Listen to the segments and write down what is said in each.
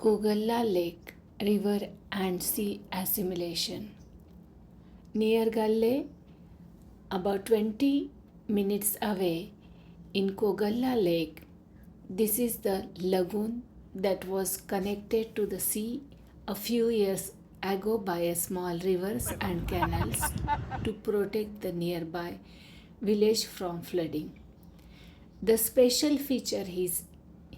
Koggala Lake River and Sea Assimilation. Near Galle, about 20 minutes away in Koggala Lake, this is the lagoon that was connected to the sea a few years ago by a small rivers and canals to protect the nearby village from flooding. The special feature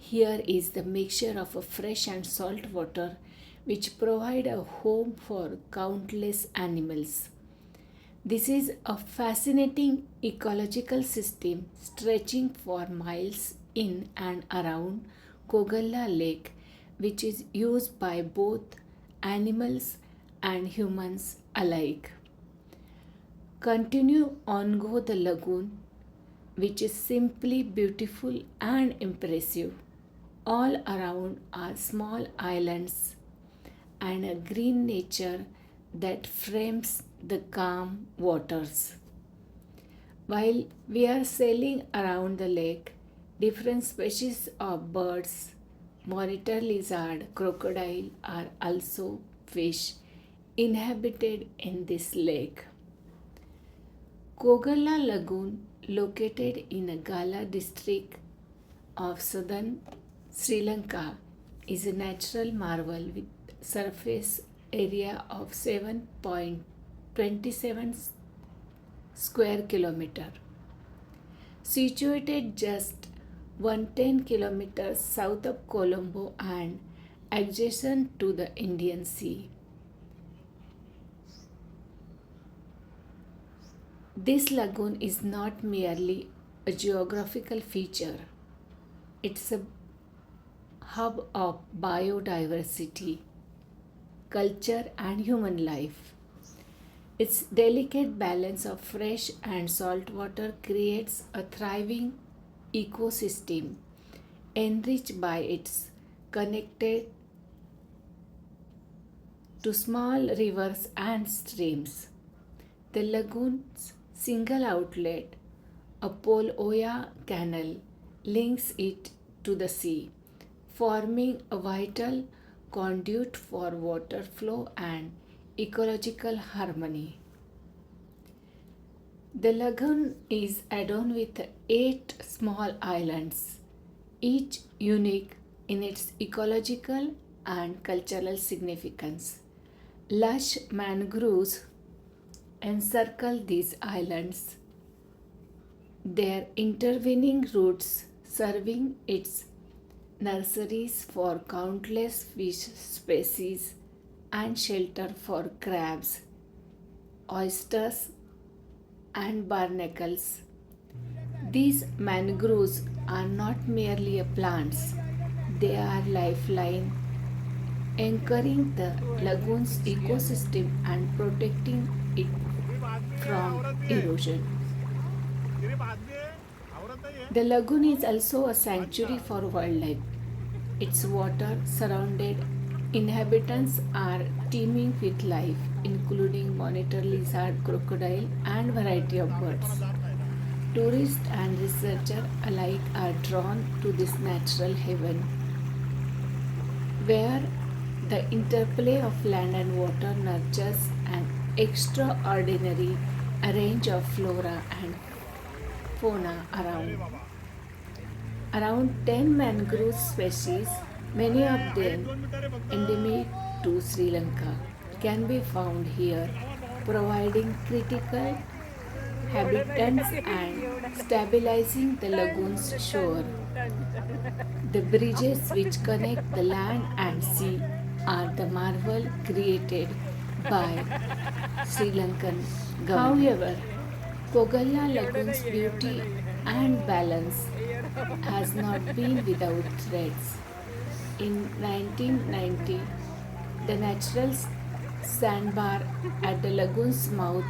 here is the mixture of a fresh and salt water which provide a home for countless animals. This is a fascinating ecological system stretching for miles in and around Koggala Lake, which is used by both animals and humans alike. Continue on go the lagoon, which is simply beautiful and impressive. All around are small islands and a green nature that frames the calm waters. While we are sailing around the lake, different species of birds, monitor lizard, crocodile are also fish inhabited in this lake. Koggala Lagoon, located in a Gala district of southern Sri Lanka, is a natural marvel with surface area of 7.27 square kilometer. Situated just 110 kilometers south of Colombo and adjacent to the Indian Sea. This lagoon is not merely a geographical feature, it's a hub of biodiversity, culture, and human life. Its delicate balance of fresh and salt water creates a thriving ecosystem enriched by its connected to small rivers and streams. The lagoon's single outlet, a Pol-Oya Canal, links it to the sea, forming a vital conduit for water flow and ecological harmony. The lagoon is adorned with 8 small islands, each unique in its ecological and cultural significance. Lush mangroves encircle these islands, their intervening roots serving its nurseries for countless fish species and shelter for crabs, oysters, and barnacles. These mangroves are not merely a plants, they are lifeline, anchoring the lagoon's ecosystem and protecting it from erosion. The lagoon is also a sanctuary for wildlife. Its water surrounded inhabitants are teeming with life, including monitor lizard, crocodile, and variety of birds. Tourists and researchers alike are drawn to this natural haven, where the interplay of land and water nurtures an extraordinary range of flora and fauna around. Around 10 mangrove species, many of them endemic to Sri Lanka, can be found here, providing critical habitats and stabilizing the lagoon's shore. The bridges which connect the land and sea are the marvel created by Sri Lankan government. However, Koggala Lagoon's beauty and balance has not been without threats. In 1990, the natural sandbar at the lagoon's mouth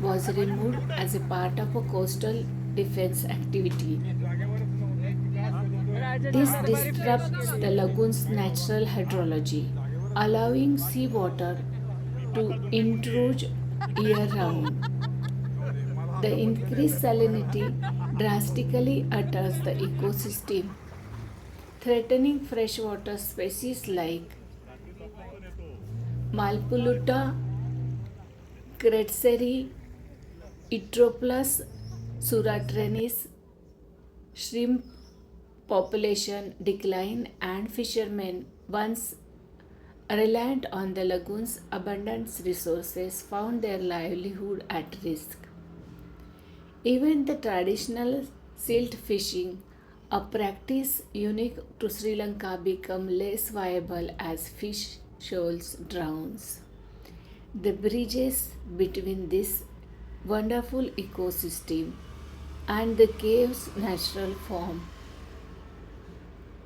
was removed as a part of a coastal defense activity. This disrupts the lagoon's natural hydrology, allowing seawater to intrude year round. The increased salinity drastically alters the ecosystem, threatening freshwater species like Malpuluta, Cretseri, Itroplus suratrenis, shrimp population decline, and fishermen, once reliant on the lagoon's abundant resources, found their livelihood at risk. Even the traditional silt fishing, a practice unique to Sri Lanka, became less viable as fish shoals drowns. The bridges between this wonderful ecosystem and the cave's natural form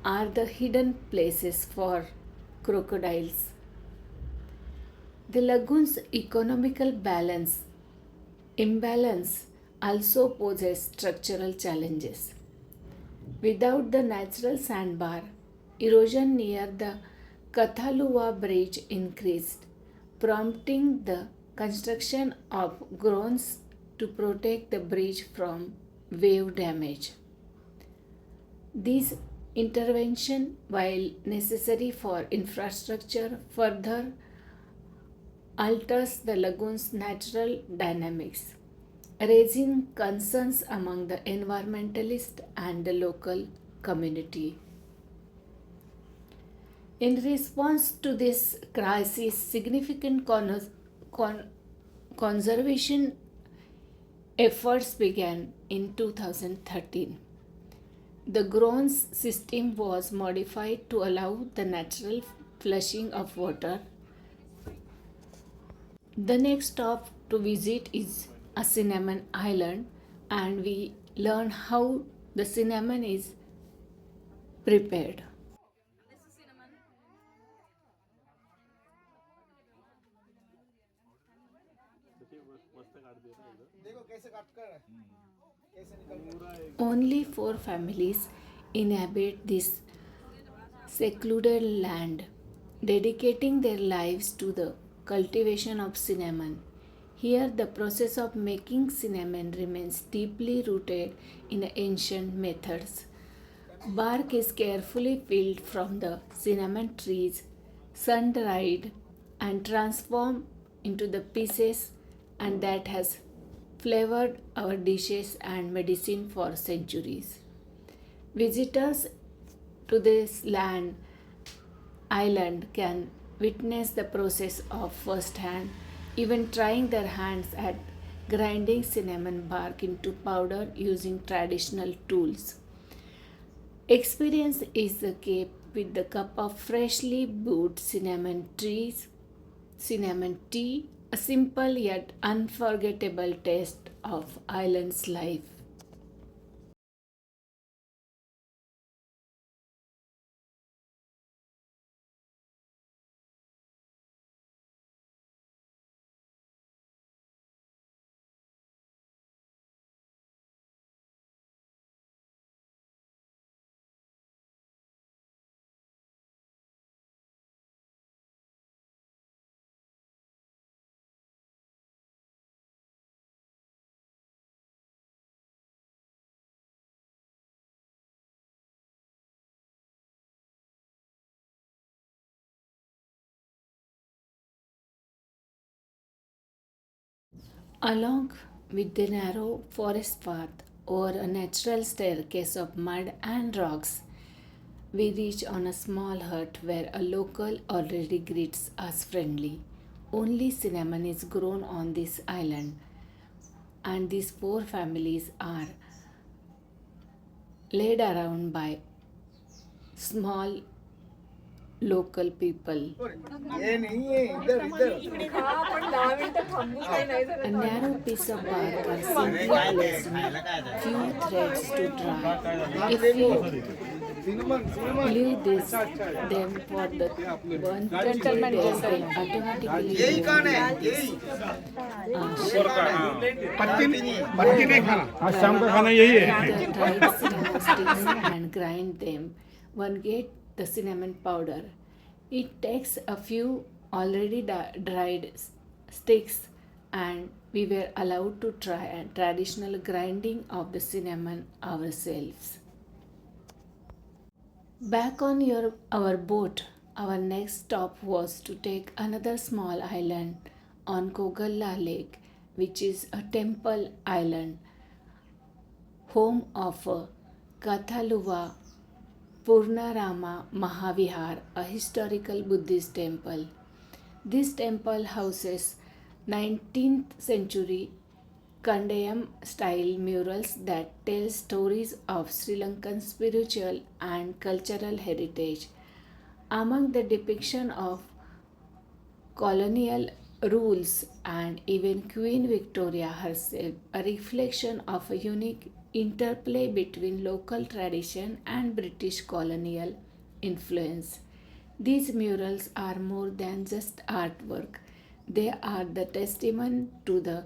are the hidden places for crocodiles. The lagoon's economical imbalance also poses structural challenges. Without the natural sandbar, erosion near the Kathalua bridge increased, prompting the construction of grounds to protect the bridge from wave damage. This intervention, while necessary for infrastructure, further alters the lagoon's natural dynamics, raising concerns among the environmentalists and the local community. In response to this crisis, significant con- conservation efforts began in 2013. The grounds system was modified to allow the natural flushing of water. The next stop to visit is a cinnamon island, and we learn how the cinnamon is prepared. Only four families inhabit this secluded land, dedicating their lives to the cultivation of cinnamon. Here, the process of making cinnamon remains deeply rooted in ancient methods. Bark is carefully peeled from the cinnamon trees, sun dried, and transformed into the pieces, and that has flavored our dishes and medicine for centuries. Visitors to this island can witness the process of first hand, even trying their hands at grinding cinnamon bark into powder using traditional tools. Experience is the key with the cup of freshly brewed cinnamon tea, a simple yet unforgettable taste of island's life. Along with the narrow forest path or a natural staircase of mud and rocks, we reach on a small hut where a local already greets us friendly. Only cinnamon is grown on this island, and these four families are led around by small local people. A narrow piece of bark are simply placed with few threads to dry. If we leave them for the 120 days, they automatically go आज शाम का खाना यही है the dried cinnamon sticks and grind them. One get the cinnamon powder. It takes a few already dried sticks, and we were allowed to try a traditional grinding of the cinnamon ourselves. Back on our boat, our next stop was to take another small island on Koggala Lake, which is a temple island, home of Kathaluva Purnarama Mahavihar, a historical Buddhist temple. This temple houses 19th century Kandayam style murals that tell stories of Sri Lankan spiritual and cultural heritage. Among the depiction of colonial rules and even Queen Victoria herself, a reflection of a unique interplay between local tradition and British colonial influence. These murals are more than just artwork, they are the testament to the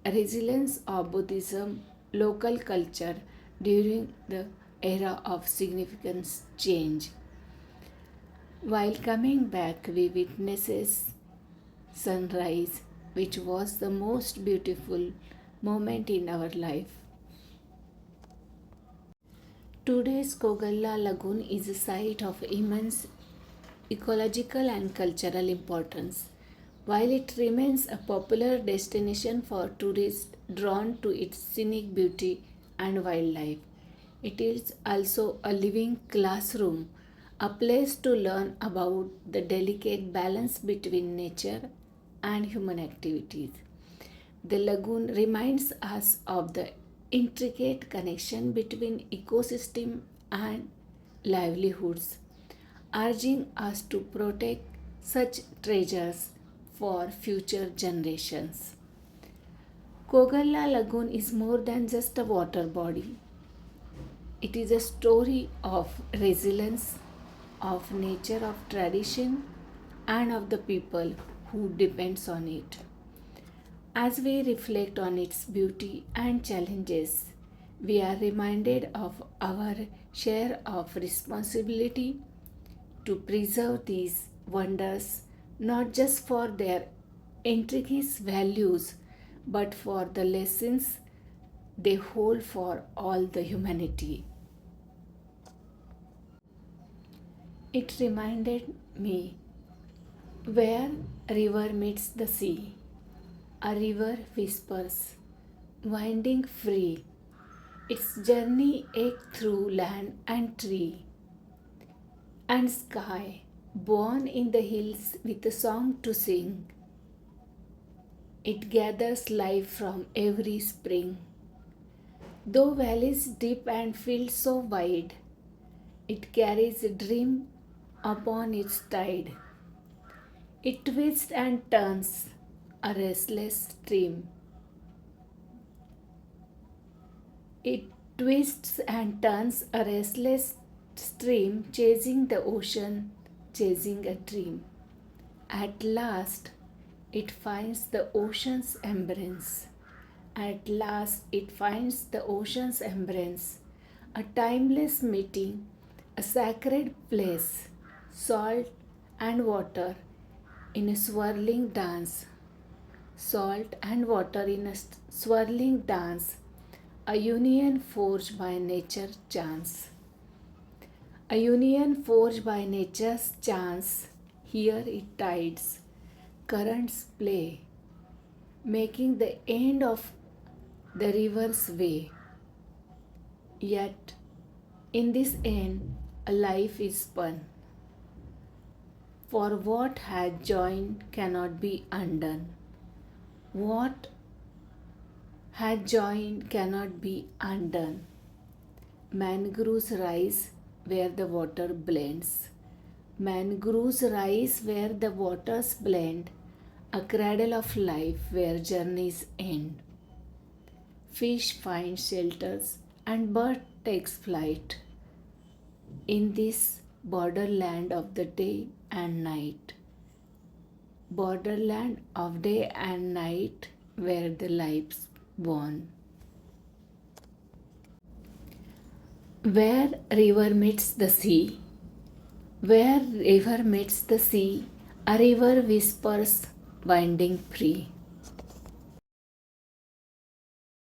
resilience of Buddhism local culture during the era of significant change. While coming back, we witnesses sunrise, which was the most beautiful moment in our life. Today's Koggala Lagoon is a site of immense ecological and cultural importance. While it remains a popular destination for tourists drawn to its scenic beauty and wildlife, it is also a living classroom, a place to learn about the delicate balance between nature and human activities. The lagoon reminds us of the intricate connection between ecosystem and livelihoods, urging us to protect such treasures for future generations. Kogalla Lagoon is more than just a water body. It is a story of resilience, of nature, of tradition, and of the people who depends on it. As we reflect on its beauty and challenges, we are reminded of our share of responsibility to preserve these wonders not just for their intricate values but for the lessons they hold for all the humanity. It reminded me where river meets the sea. A river whispers, winding free, its journey ache through land and tree and sky, born in the hills with a song to sing. It gathers life from every spring. Though valleys deep and fields so wide, it carries a dream upon its tide. It twists and turns, a restless stream. It twists and turns, a restless stream, chasing the ocean, chasing a dream. At last, it finds the ocean's embrace. At last, it finds the ocean's embrace, a timeless meeting, a sacred place, salt and water in a swirling dance. Salt and water in a swirling dance, a union forged by nature's chance. A union forged by nature's chance, here it tides, currents play, making the end of the river's way. Yet, in this end, a life is spun. For what had joined cannot be undone. What had joined cannot be undone. Mangroves rise where the water blends. Mangroves rise where the waters blend, a cradle of life where journeys end. Fish find shelters and bird takes flight in this borderland of the day and night. Borderland of day and night where the life's born. Where river meets the sea, where river meets the sea, a river whispers winding free.